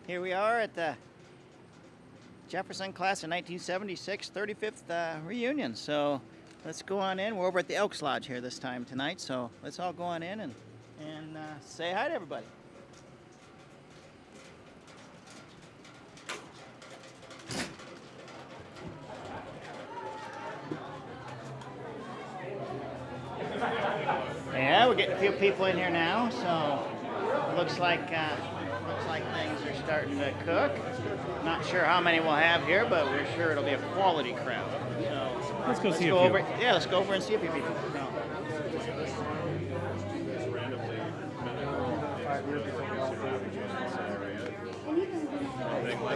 Here we are at the Jefferson Class of 1976 35th reunion. So let's go on in. We're over at the Elks Lodge here this time tonight. So let's all go on in and say hi to everybody. Yeah, we're getting a few people in here now. So it looks like things are starting to cook. Not sure how many we'll have here, but we're sure it'll be a quality crowd. So let's go see a few. few. Yeah, let's go over and see a few people. So.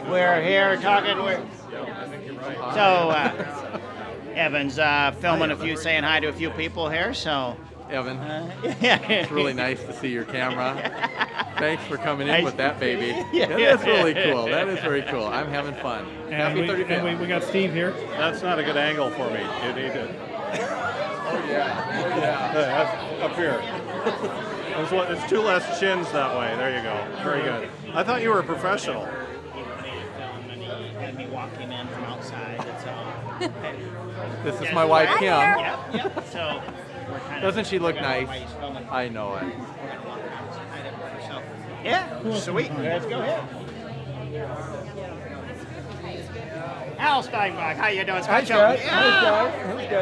We're here talking. So Evan's filming a few, saying hi to a few people here. So Evan, it's really nice to see your camera. Thanks for coming in with that baby. Yeah, that's really cool. That is very cool. I'm having fun. Happy 35th. We got Steve here. That's not a good angle for me. You need to. Oh yeah. That's up here. It's two less chins that way. There you go. Very good. I thought you were a professional. Me walking in from outside. This is my wife Kim. Yep. So doesn't she look nice? I know it. Yeah, sweet. Let's go ahead. Al Steinbach, how you doing? Hi, Scott. Hi, Scott.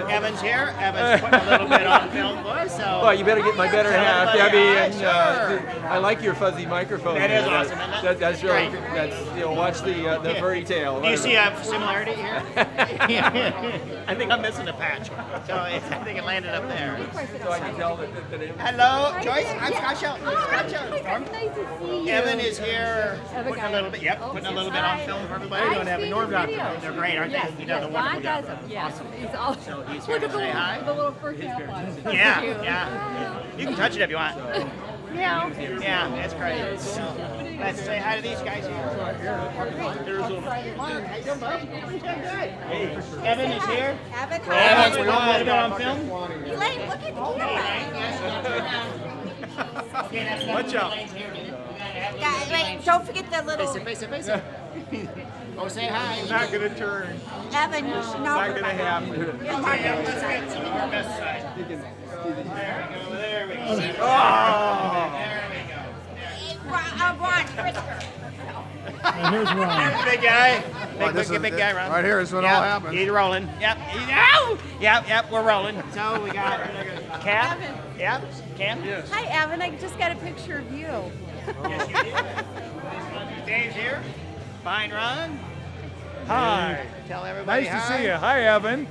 Evan's here. Evan's putting a little bit on film for us. So. Well, you better get my better half, Debbie. And Sure. I like your fuzzy microphone. That is awesome. That's really. Great. That's watch the furry tail. Do you see a similarity here? I think I'm missing a patch. So I think it landed up there. So I can tell that Hello, Joyce. I'm Scott Shelton. Nice to see you. Evan is here putting a little bit. Yep, putting a little bit on film for everybody. I've Doing Evan seen Norm the Doctor. videos. They're great, aren't Yes, they? He does a wonderful job. Yes, he's awesome. So he's here Look to at say hi. the little fur cap on it. Yeah. You can touch it if you want. Yeah. Yeah, that's great. So, let's say hi to these guys here. Mark, how you doing, bud? Doing good. Hey, Evan is here. Evan, Evan's hi. putting a little bit on film. Elaine, look at the camera. Watch out. Guys, wait, don't forget the little Face it. Oh, say hi. Not going to turn. Evan. You should know. Not going to happen. Let's get some of our best side. There we go. Oh. There we go. Ron, Christopher. And here's Ron. Big guy. Big guy, Ron. Right here is when it all happens. He's rolling. Yep, we're rolling. So we got Cam. Evan. Yep, Cam. Yes. Hi, Evan. I just got a picture of you. Yes, you did. Dave's here. Fine, Ron. Hi. Tell everybody Nice to hi. see you. Hi, Evan.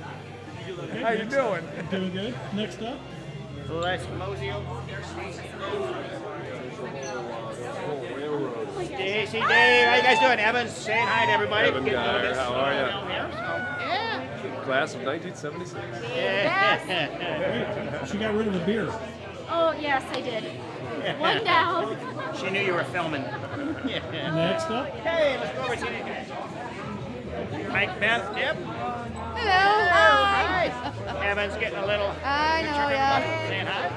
How you doing? Doing good. Next up. Les Mosey over there. Stacy, Dave, how you guys doing? Evan's saying hi to everybody. Evan Getting a little Geyer, bit how are ya? down here, so, yeah. Class of 1976. Yes. She got rid of the beer. Oh, yes, I did. One down. She knew you were filming. Yeah. Next up. Hey, let's go over and see these guys. Mike, Beth, Deb. Hello. Hi. Evan's getting a little I picture know, of yeah. everybody saying hi.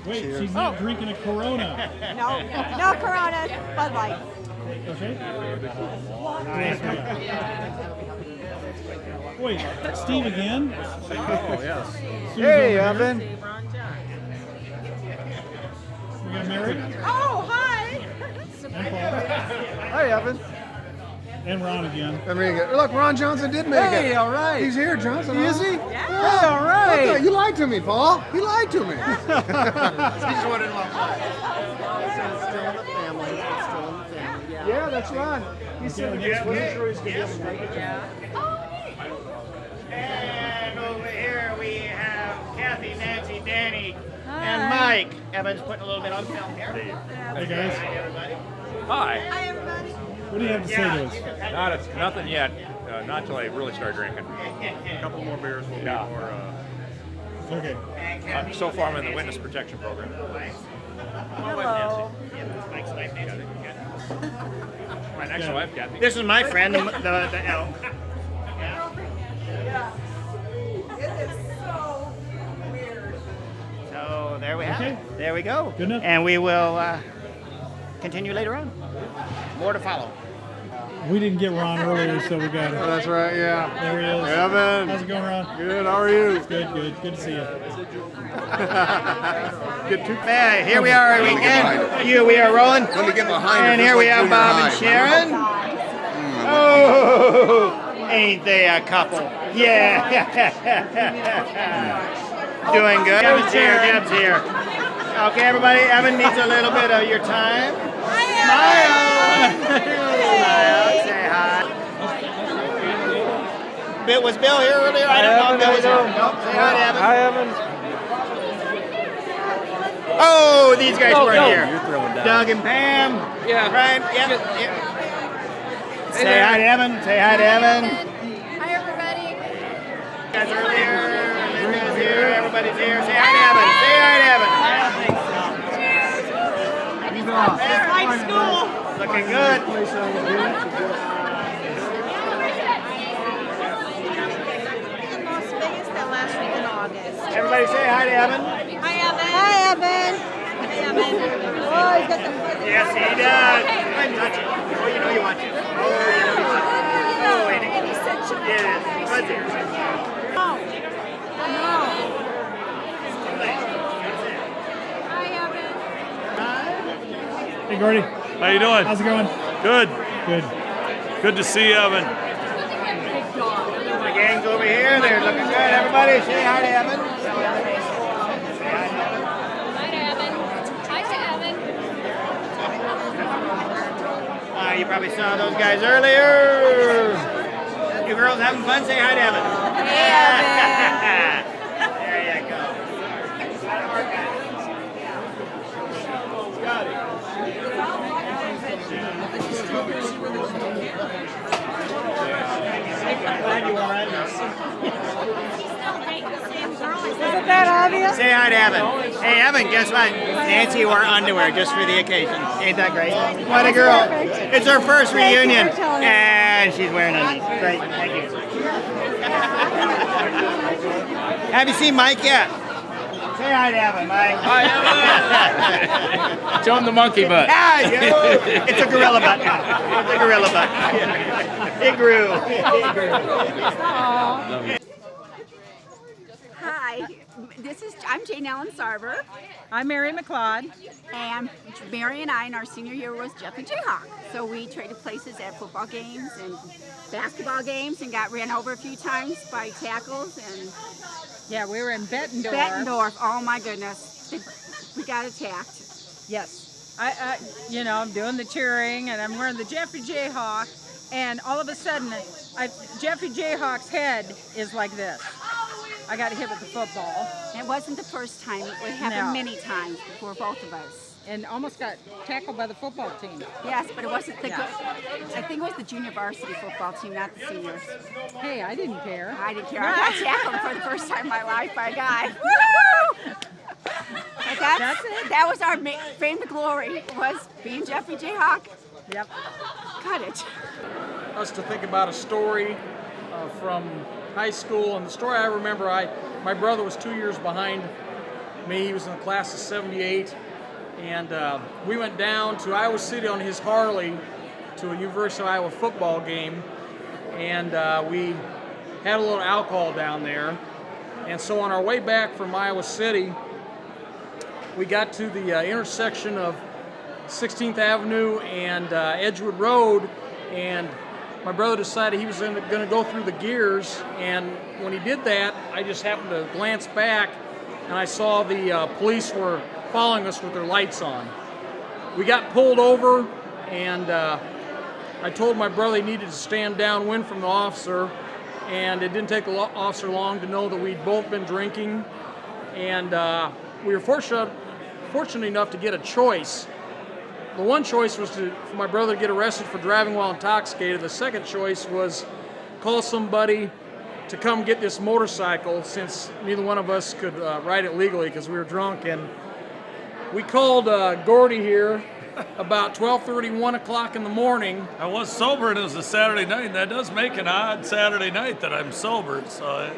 Wait, she's not drinking a Corona. No Corona. Bud Light. Okay. Wait, Steve again? Oh, yes. Sue's over here. We got Mary Oh, hi. and Paul Hi, Evan. and Ron again. Look, Ron Johnson did make it. Hey, all right. He's here, Johnson. Is he? Yeah. Hey, all right. Okay, you lied to me, Paul. He lied to me. Yeah, that's Ron. He said Okay, next week. And over here we have Kathy, Nancy, Danny, and Mike. Evan's putting a little bit on film here. Hey guys, Hi, everybody. Hi. Hi, everybody. what do you have to say to us? Nothing yet. Not until I really start drinking. A couple more beers will be more. Okay. So far, I'm in the witness protection program. Hello. Mike's wife, Nancy. My next wife, Kathy. This is my friend, the elk. It is so weird. So there we have Okay. There we go. Good enough. And we will continue later on. More to follow. We didn't get Ron earlier, so we got him. That's right, yeah. There he is. Evan. How's it going, Ron? Good, how are you? Good, good. Good to see you. Good too. Hey, here we are again. We are rolling. Let me get behind her. And just here we like have junior Bob high. and Sharon. Oh, ain't they a couple? Yeah. Doing good. Evan's here. Deb's here. Okay, everybody. Evan needs a little bit of your time. Smile. Smile. Say hi. Was Bill here earlier? I don't know if Bill was here. Nope. Say hi to Evan. Hi, Evan. Oh, these guys weren't here. You're throwing down. Doug and Pam. Yeah. Right? Yep. Say hi to Evan. Say hi to Evan. Hi, everybody. Guys earlier. Linda's here. Everybody's here. Say hi to Evan. Say hi to Evan. High school. Looking good. In Las Vegas that last week in August. Everybody say hi to Evan. Hi, Evan. Hi, Evan. Hi, Evan. Oh, he's got the fuzzy. Yes, he does. Good touch. Oh, you know you want to. Oh, you know you want to. Oh, wait. And he said, Yes. Fuzzy. no. No. Hi, Evan. Hey, Gordy. How you doing? How's it going? Good. Good. Good to see you, Evan. The gang's over here. They're looking good. Everybody say hi to Evan. Hi to Evan. Hi to Evan. You probably saw those guys earlier. You girls having fun? Say hi to Evan. Hey, Evan. There you go. Glad you are. Isn't that obvious? Say hi to Evan. Hey, Evan, guess what? Nancy wore underwear just for the occasion. Ain't that great? What a girl. It's her first reunion, and she's wearing undies. Great. Thank you. Have you seen Mike yet? Say hi to Evan, Mike. Hi, Evan. Show him the monkey butt. Ah, it's a gorilla butt now. It's a gorilla butt. It grew. Hi, I'm Jane Ellen Sarver, I'm Mary McLeod. and Mary and I in our senior year was Jeff and Jayhawk. So we traded places at football games and basketball games and got ran over a few times by tackles and Yeah, we were in Bettendorf. Bettendorf. Oh my goodness, we got attacked. Yes. I'm doing the cheering and I'm wearing the Jeffy Jayhawk, and all of a sudden, Jeffy Jayhawk's head is like this. I got hit with the football It wasn't the first time. It happened No. many times before both of us. and almost got tackled by the football team. Yes, but it wasn't the Yeah. good. I think it was the junior varsity football team, not the seniors. Hey, I didn't care. I didn't care. I got tackled for the first time in my life by a guy. Woo! But That's it. That was our fame to glory, was being Jeffy Jayhawk. Yep. Cut it. Us to think about a story from high school, and the story I remember, my brother was 2 years behind me. He was in the class of '78, and we went down to Iowa City on his Harley to a University of Iowa football game, and we had a little alcohol down there. And so on our way back from Iowa City, we got to the intersection of 16th Avenue and Edgewood Road, and my brother decided he was going to go through the gears, and when he did that, I just happened to glance back, and I saw the police were following us with their lights on. We got pulled over, and I told my brother he needed to stand downwind from the officer, and it didn't take the officer long to know that we'd both been drinking, and we were fortunate enough to get a choice. The one choice was for my brother to get arrested for driving while intoxicated. The second choice was call somebody to come get this motorcycle, since neither one of us could ride it legally because we were drunk. And we called Gordy here about 12:30, 1 o'clock in the morning. I was sober, and it was a Saturday night, and that does make an odd Saturday night that I'm sober, so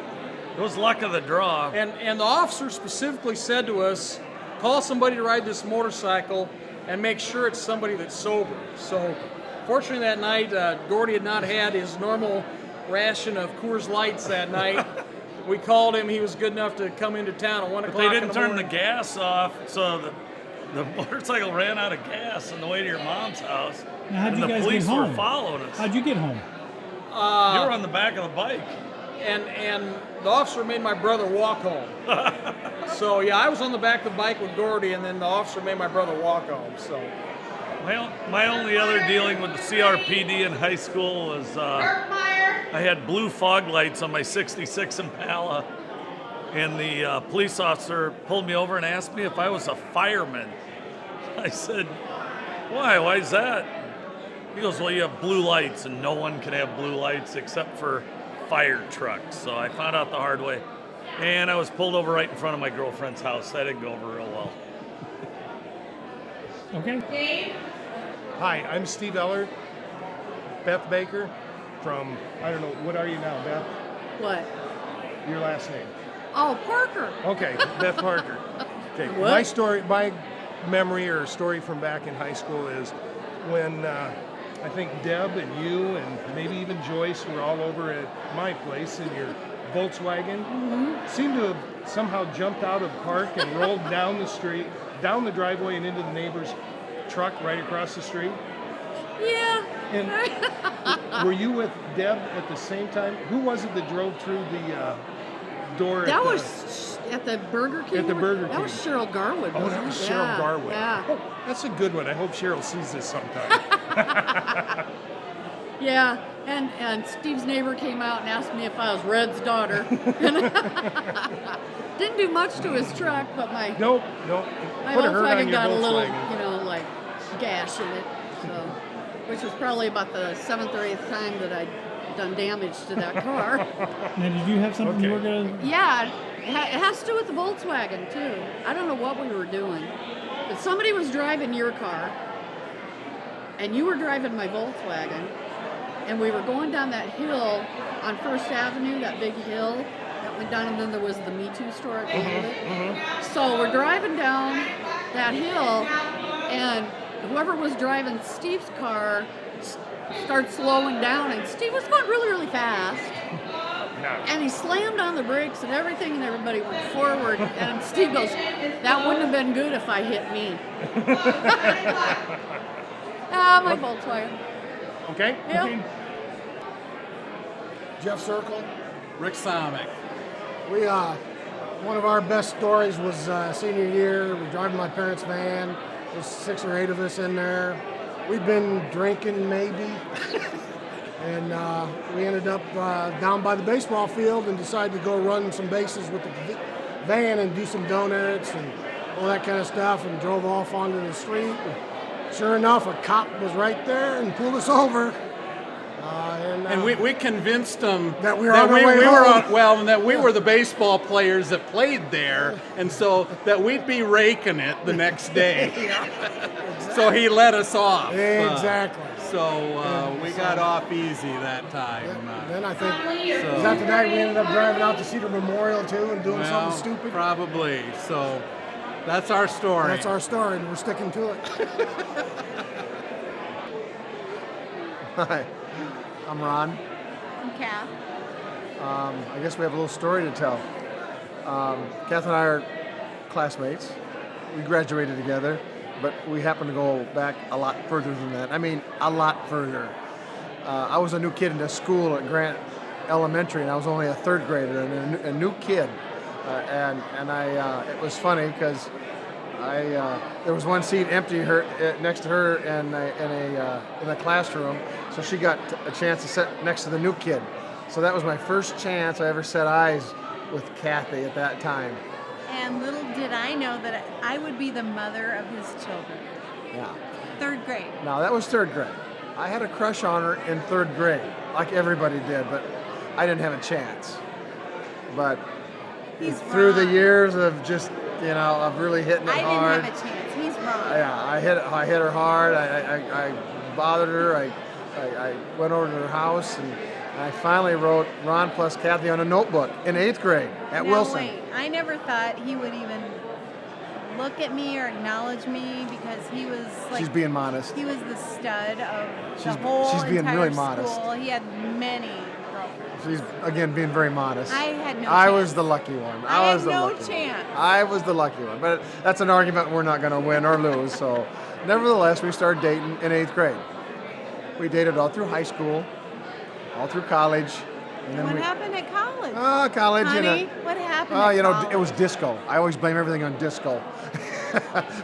it was luck of the draw. And the officer specifically said to us, call somebody to ride this motorcycle and make sure it's somebody that's sober. So fortunately that night, Gordy had not had his normal ration of Coors Lights that night. We called him. He was good enough to come into town at 1 But o'clock they in didn't the turn the morning. gas off, so the motorcycle ran out of gas on the way to your mom's house. Now, how'd and you the guys police get were home? following us. How'd you get home? You were on the back of the bike. And the officer made my brother walk home. So yeah, I was on the back of the bike with Gordy, and then the officer made my brother walk home. So My only other dealing with the CRPD in high school was I had blue fog lights on my 66 Impala, and the police officer pulled me over and asked me if I was a fireman. I said, why? Why is that? He goes, well, you have blue lights, and no one can have blue lights except for fire trucks. So I found out the hard way. And I was pulled over right in front of my girlfriend's house. That didn't go over real well. Okay. Hi, I'm Steve Eller. Beth Baker from, I don't know, what are you now, Beth? What? Your last name. Oh, Parker. Okay, Beth Parker. Okay, What? my memory or story from back in high school is when I think Deb and you and maybe even Joyce were all over at my place in your Volkswagen. Seemed to have somehow jumped out of park and rolled down the street, down the driveway and into the neighbor's truck right across the street. Yeah. And were you with Deb at the same time? Who was it that drove through the door? That was at the Burger King. At the Burger That was King. Cheryl Garwood. Oh, that wasn't was it? Cheryl Yeah, Garwood. Yeah. Oh, that's a good one. I hope Cheryl sees this sometime. Yeah. And Steve's neighbor came out and asked me if I was Red's daughter. Didn't do much to his truck, but my Nope. my Put a hurt on Volkswagen your got a little, Volkswagen. like gash in it. So, which was probably about the 7th or 8th time that I'd done damage to that car. Now, did you have something you were going to... Yeah, it has to do with the Volkswagen too. I don't know what we were doing, but somebody was driving your car, and you were driving my Volkswagen, and we were going down that hill on First Avenue, that big hill that went down, and then there was the Me Too store at the end of it. So we're driving down that hill, and whoever was driving Steve's car started slowing down, and Steve was going really, really fast. And he slammed on the brakes and everything, and everybody went forward. And Steve goes, that wouldn't have been good if I hit me. My Volkswagen. Okay. Yep. Okay. Jeff Circle. Rick Somick. We one of our best stories was senior year. We driving my parents' van. There's 6 or 8 of us in there. We'd been drinking maybe, and we ended up down by the baseball field and decided to go run some bases with the van and do some donuts and all that kind of stuff, and drove off onto the street. And sure enough, a cop was right there and pulled us over. And we convinced them that we were on our way home. and that we were the baseball players that played there, and so that we'd be raking it the next day. So he let us off. Exactly. We got off easy that time. Then I think, was that the night we ended up driving out to Cedar Memorial too and doing something stupid? Probably. So that's our story. That's our story, and we're sticking to it. Hi, I'm Ron. I'm Kath. I guess we have a little story to tell. Kath and I are classmates. We graduated together, but we happen to go back a lot further than that. I mean, a lot further. I was a new kid in the school at Grant Elementary, and I was only a 3rd grader and a new kid. And it was funny because there was one seat empty next to her in a classroom, so she got a chance to sit next to the new kid. So that was my first chance I ever set eyes with Kathy at that time. And little did I know that I would be the mother of his children. Yeah. 3rd grade. Now that was 3rd grade. I had a crush on her in 3rd grade, like everybody did, but I didn't have a chance. But through the years of just, of really hitting it hard. I didn't have a chance. He's wrong. Yeah, I hit her hard. I bothered her. I went over to her house, and I finally wrote Ron plus Kathy on a notebook in 8th grade at Wilson. Wait, I never thought he would even look at me or acknowledge me because he was like. She's being modest. He was the stud of the whole she's being entire really school. modest. He had many girlfriends. She's again being very modest. I had no I chance. was the lucky one. I was had the no lucky chance. One. I was the lucky one. But that's an argument we're not going to win or lose. So, nevertheless, we started dating in 8th grade. We dated all through high school, all through college. And then What happened at college? College, Honey, what happened at college? it was disco. I always blame everything on disco.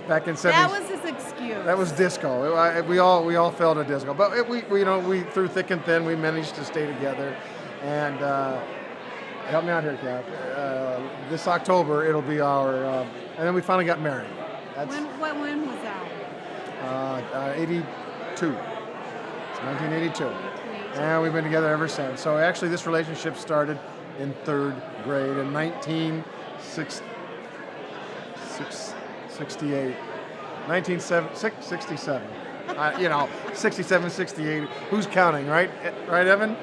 Back in 70s. That was his excuse. That was disco. We all fell to disco. But we through thick and thin, we managed to stay together. And help me out here, Kath. This October, it'll be our, and then we finally got married. When was that? 82. It's 1982. And we've been together ever since. So actually, this relationship started in 3rd grade in 1968. 1967. 67, 68. Who's counting, right? Right, Evan?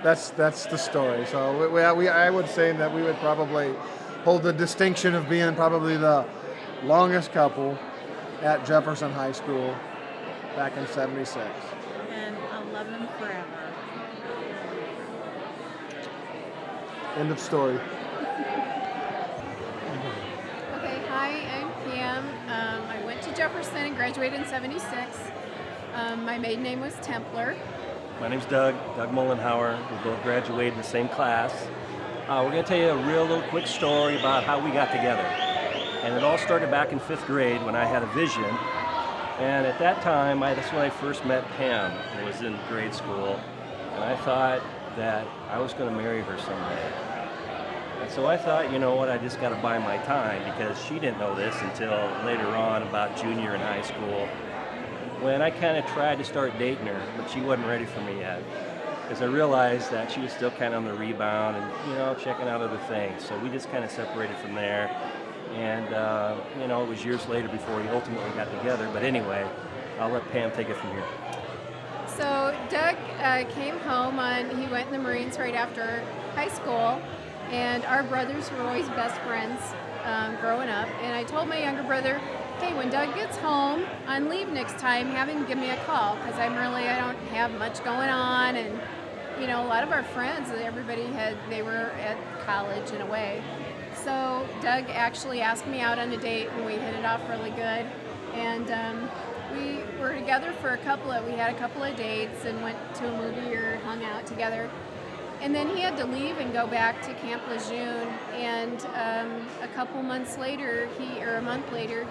That's the story. So I would say that we would probably hold the distinction of being probably the longest couple at Jefferson High School back in 76. And I'll love him forever. End of story. Okay, hi, I'm Pam. I went to Jefferson and graduated in 76. My maiden name was Templar. My name's Doug Mullenhauer. We both graduated in the same class. We're going to tell you a little quick story about how we got together. And it all started back in 5th grade when I had a vision. And at that time, that's when I first met Pam. I was in grade school. And I thought that I was going to marry her someday. And so I thought, you know what, I just got to buy my time because she didn't know this until later on, about junior in high school, when I kind of tried to start dating her, but she wasn't ready for me yet. Because I realized that she was still kind of on the rebound and, checking out other things. So we just kind of separated from there. And, it was years later before we ultimately got together. But anyway, I'll let Pam take it from here. So Doug came home he went in the Marines right after high school, and our brothers were always best friends growing up. And I told my younger brother, hey, when Doug gets home on leave next time, have him give me a call because I don't have much going on. And, a lot of our friends, they were at college in a way. So Doug actually asked me out on a date and we hit it off really good. And we were together for we had a couple of dates and went to a movie or hung out together. And then he had to leave and go back to Camp Lejeune. And a month later, he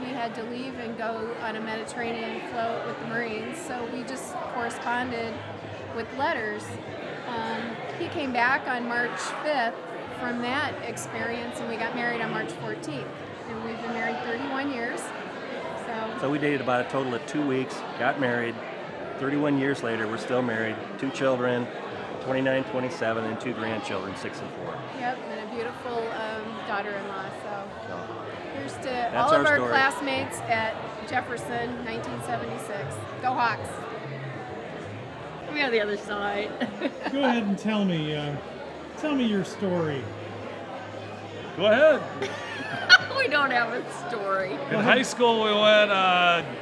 had to leave and go on a Mediterranean float with the Marines. So we just corresponded with letters. He came back on March 5th from that experience, and we got married on March 14th. And we've been married 31 years. So we dated about a total of 2 weeks, got married. 31 years later, we're still married. 2 children, 29, 27, and 2 grandchildren, 6 and 4. Yep, and a beautiful daughter-in-law. So here's to That's all of our story. classmates at Jefferson, 1976. Go Hawks! We're on the other side. Go ahead and tell me your story. Go ahead. We don't have a story. In high school, we went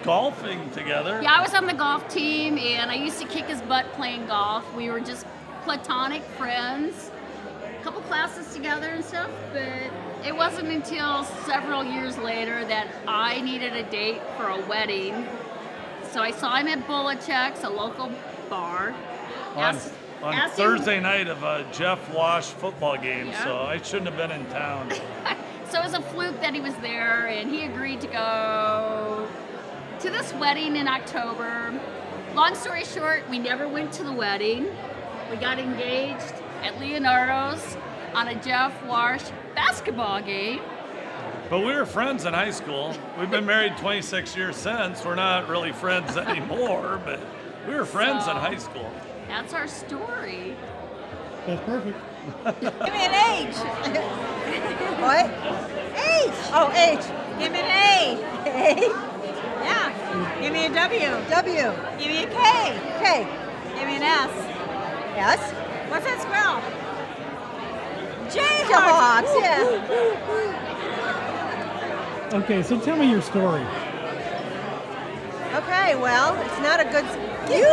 golfing together. Yeah, I was on the golf team, and I used to kick his butt playing golf. We were just platonic friends, a couple classes together and stuff, but it wasn't until several years later that I needed a date for a wedding. So I saw him at Bulacek's, a local bar. On asked Thursday night of a Jeff Wash football game, Yeah. so I shouldn't have been in town. So it was a fluke that he was there, and he agreed to go to this wedding in October. Long story short, we never went to the wedding. We got engaged at Leonardo's on a Jeff Wash basketball game. But we were friends in high school. We've been married 26 years since. We're not really friends anymore, but we were friends in high school. That's our story. That's perfect. Give me an H. What? H. Oh, H. Give me an A. A. Yeah. Give me a W. W. Give me a K. K. Give me an S. S. What's that spell? Jayhawks. Yeah. Okay, so tell me your story. Okay, well, it's not a good. You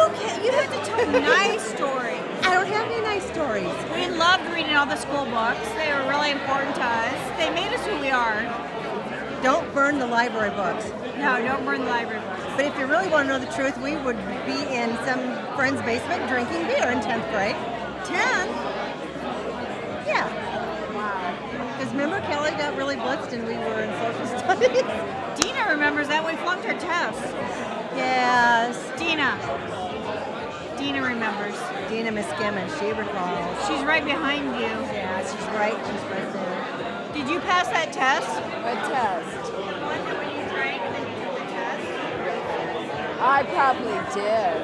have to tell nice stories. I don't have any nice stories. We loved reading all the school books. They were really important to us. They made us who we are. Don't burn the library books. No, don't burn the library books. But if you really want to know the truth, we would be in some friend's basement drinking beer in 10th grade. 10th? Yeah. Wow. Because remember, Kelly got really blitzed and we were in social studies. Dina remembers that we flunked her test. Yes. Dina remembers. Dina Miskimmon, she recalls. She's right behind you. Yeah, she's right there. Did you pass that test? What test? The one that when you drank and then you took the test? I probably did.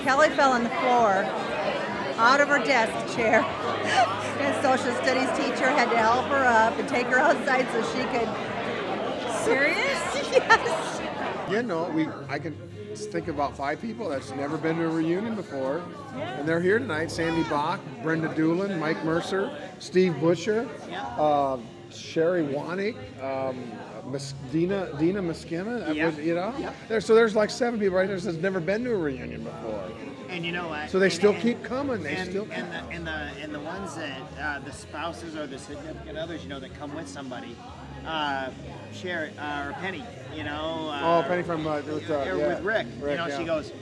Kelly fell on the floor, out of her desk chair. And social studies teacher had to help her up and take her outside so she could. Serious? Yes. You know, I can think about 5 people that's never been to a reunion before, and they're here tonight. Sandy Bach, Brenda Doolin, Mike Mercer, Steve Butcher, Sherry Wanik, Dina Miskimmon. You know, there's like 7 people right there that's never been to a reunion before. And you know what? So they still keep coming. And the ones that the spouses or the significant others, you know, that come with somebody. Sherry or Penny, you know. Penny from with Rick. You know, yeah. she goes.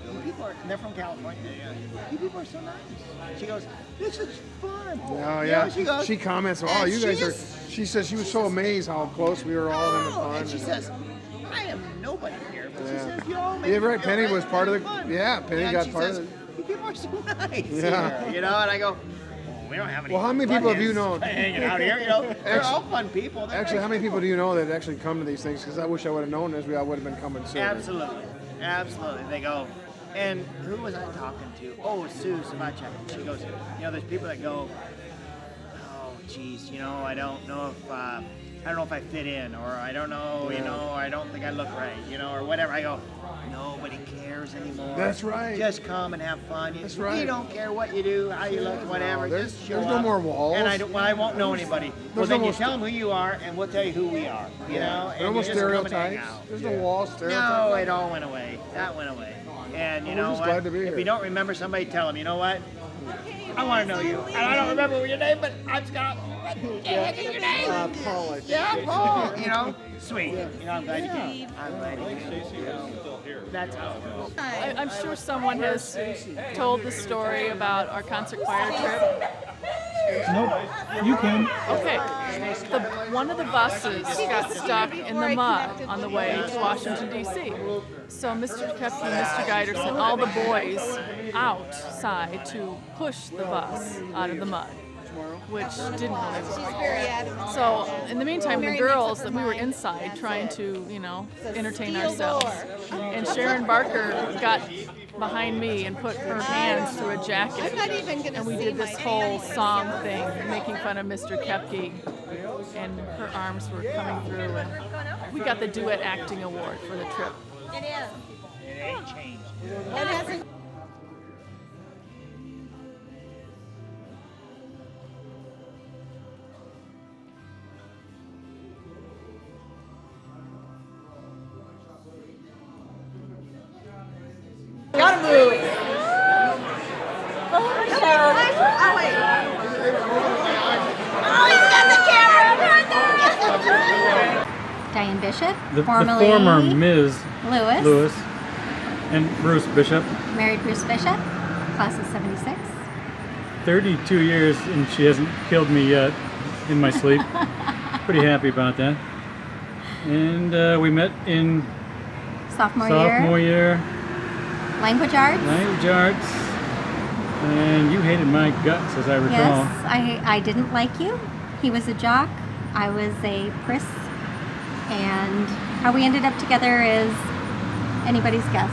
You people are. They're from California. Yeah. You people are so nice. She goes. This is fun. Oh You yeah. know, she goes. She comments. Oh, you guys are. She says she was so amazed how close we were all in the fun. And she says, I am nobody here, but she says you all make Yeah, me right. feel Penny right was part of the. fun. Yeah, Penny And got she part says, of it. You people are so nice. Yeah. Here, you know, and I go. We don't have any. Well, how many people have you known hanging out here? You know, they're all fun people. They're Actually, nice how many people people do you know that actually come to these things? Because I wish I would have known this. I would have been coming sooner. Absolutely. They go, and who was I talking to? Oh, Sue Sabacek. She goes, you know, there's people that go, oh, geez, you know, I don't know if I fit in, or I don't know, you know, I don't think I look right, you know, or whatever. I go, nobody cares anymore. That's right. Just come and have fun. That's right. We don't care what you do, how you look, whatever. There's just show no up. more walls. And I won't know anybody. Well, There's then no you more tell them who you are, and we'll tell you who we are. You know, There are no and you just come and hang stereotypes. out. There's no walls. No, Stereotypes. it all went away. That went away. And you Well, we're know just what? glad to be If here. you don't remember somebody, tell them. You know what? I want to know you. And I don't remember your name, but I'm Scott. What the heck is your name? Paul, I think. Yeah, Paul. You know, sweet. You know, I'm glad you came. I'm glad you came. That's how it goes. I'm sure someone has told the story about our concert choir trip. Nope, you can. Okay, one of the buses got stuck in the mud on the way to Washington, D.C. So Mr. Kepke and Mr. Geider sent all the boys outside to push the bus out of the mud, which didn't really work. So in the meantime, the girls, we were inside trying to, you know, entertain ourselves. And Sharon Barker got behind me and put her hands through a jacket. And we did this whole song thing, making fun of Mr. Kepke. And her arms were coming through. And we got the duet acting award for the trip. It is. It ain't changed. It hasn't. Gotta move. Oh, wait. Oh, he's got the camera right there. Diane Bishop, The formerly former Ms. Lewis. And Bruce Bishop. Married Bruce Bishop, class of 76. 32 years and she hasn't killed me yet in my sleep. Pretty happy about that. And we met in Sophomore year. Language arts. And you hated my guts, as I recall. Yes, I didn't like you. He was a jock. I was a priss. And how we ended up together is anybody's guess.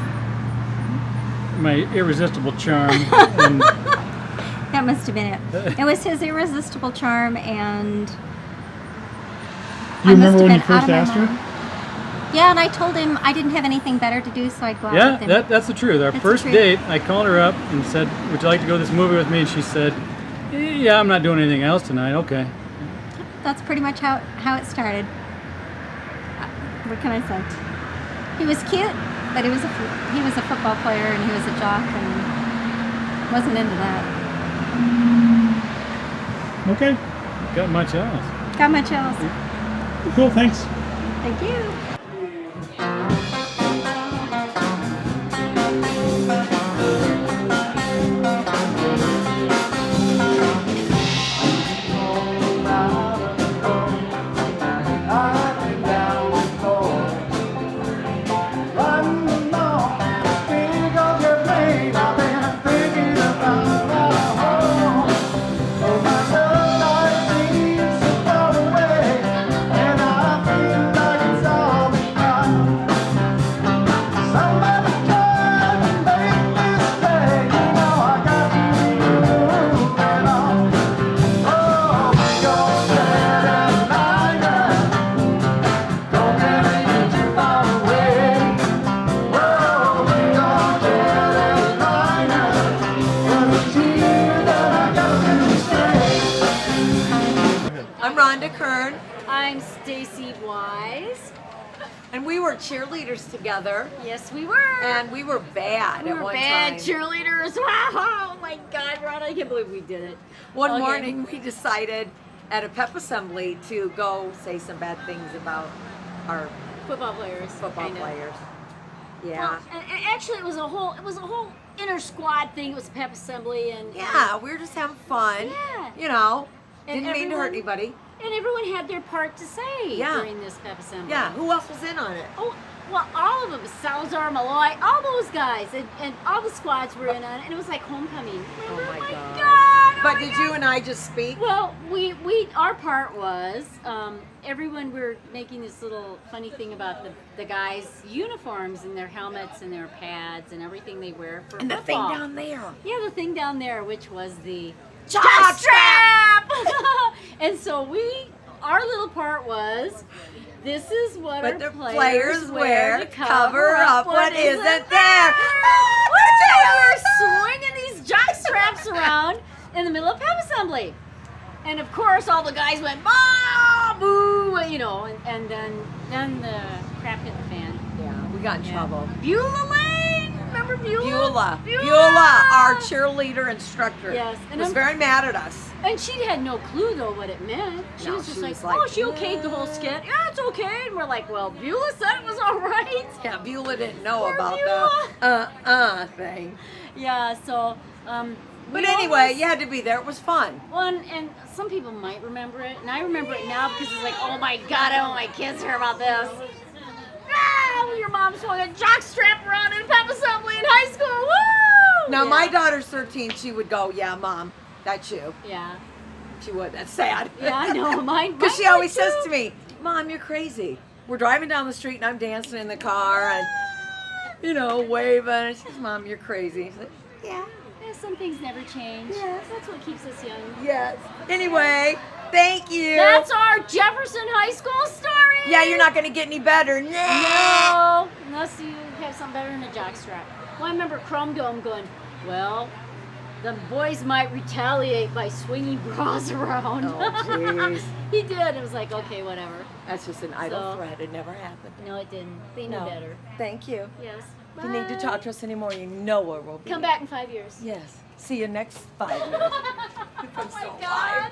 My irresistible charm. And That must have been it. It was his irresistible charm, and you remember when you first asked her? Yeah, and I told him I didn't have anything better to do, so I'd go out with him. Yeah, that's the truth. Our That's first the truth. date, I called her up and said, would you like to go to this movie with me? And she said, Yeah, I'm not doing anything else tonight. Okay. That's pretty much how it started. What can I say? He was cute, but he was a football player and he was a jock and wasn't into that. Okay. Got much else? Got much else? Cool. Thanks. Thank you. I'm Stacy Wise. And we were cheerleaders together. Yes, we were. And we were bad at one time. Cheerleaders. Wow. Oh my God, Ron, I can't believe we did it. One morning we decided at a pep assembly to go say some bad things about our football players. Yeah. Well, and actually it was a whole inter squad thing. It was a pep assembly and yeah, we were just having fun. Yeah. You know, And didn't mean to hurt anybody. And everyone had their part to say during this pep assembly. Yeah, who else was in on it? Oh, well, all of them. Salazar, Malloy, all those guys. And all the squads were in on it. And it was like homecoming. Oh my God. But did you and I just speak? Well, our part was, everyone, we were making this little funny thing about the guys' uniforms and their helmets and their pads and everything they wear for And football. the thing down there. Yeah, the thing down there, which was the Jock strap! And so our little part was, this is what But our the players wear to cover up what isn't there. there. We're swinging these jock straps around in the middle of pep assembly. And of course, all the guys went, bah, boo, you know, and then the crap hit the fan. Yeah, we got in trouble. Beulah Lane! Remember Beulah? Beulah, our cheerleader instructor, Yes, and was very mad at us. And she had no clue, though, what it meant. She was just like, oh, she okayed the whole skit. Yeah, it's okay. And we're like, well, Beulah said it was all right. Yeah, Beulah didn't know about the thing. Yeah, so... But anyway, you had to be there. It was fun. Well, and some people might remember it, and I remember it now because it's like, oh my God, I want my kids to hear about this. Ah, your mom swung a jock strap around in pep assembly in high school. Woo! Now, my daughter's 13. She would go, yeah, Mom, that's you. Yeah. She would. That's sad. Yeah, I know. Mine Because she always too. says to me, Mom, you're crazy. We're driving down the street and I'm dancing in the car and, you know, waving. And she says, Mom, you're crazy. I said, yeah. Some things never change. Yes. That's what keeps us young. Yes. Anyway, thank you. That's our Jefferson High School story. Yeah, you're not going to get any better. No, unless you have something better than a jockstrap. Well, I remember Chrome Dome going, well, the boys might retaliate by swinging bras around. Oh, jeez. He did. It was like, okay, whatever. That's just an idle threat. It never happened. No, it didn't. They knew better. Thank you. Yes. If you need to talk to us anymore, you know where we'll be. Come back in 5 years. Yes. See you next 5 years. Oh my God.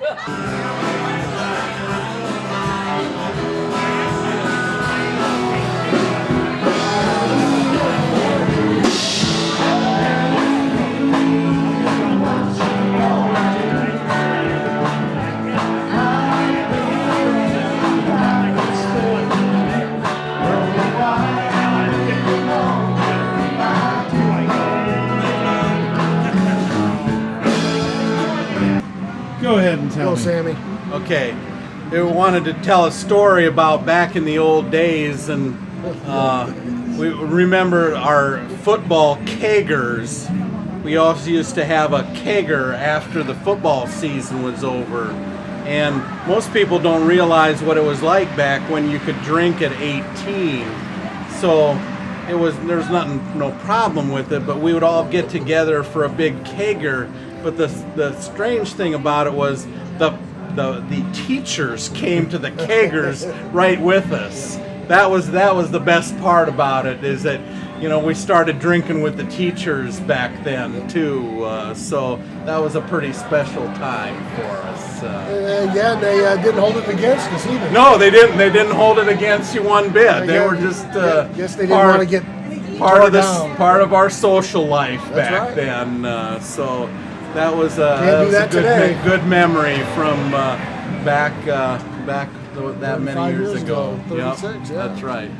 Go ahead and tell Go, me. Sammy. Okay, they wanted to tell a story about back in the old days, and we remember our football kegers. We also used to have a kegger after the football season was over, and most people don't realize what it was like back when you could drink at 18. So there was no problem with it, but we would all get together for a big kegger. But the strange thing about it was the teachers came to the kegers right with us. That was the best part about it, is that, you know, we started drinking with the teachers back then too. So that was a pretty special time for us. Yeah, they didn't hold it against us either. No, they didn't. They didn't hold it against you one bit. They were just guess they didn't want to get part of our social life back then. So that was a good memory from back that many years ago. 36, Yep, that's right.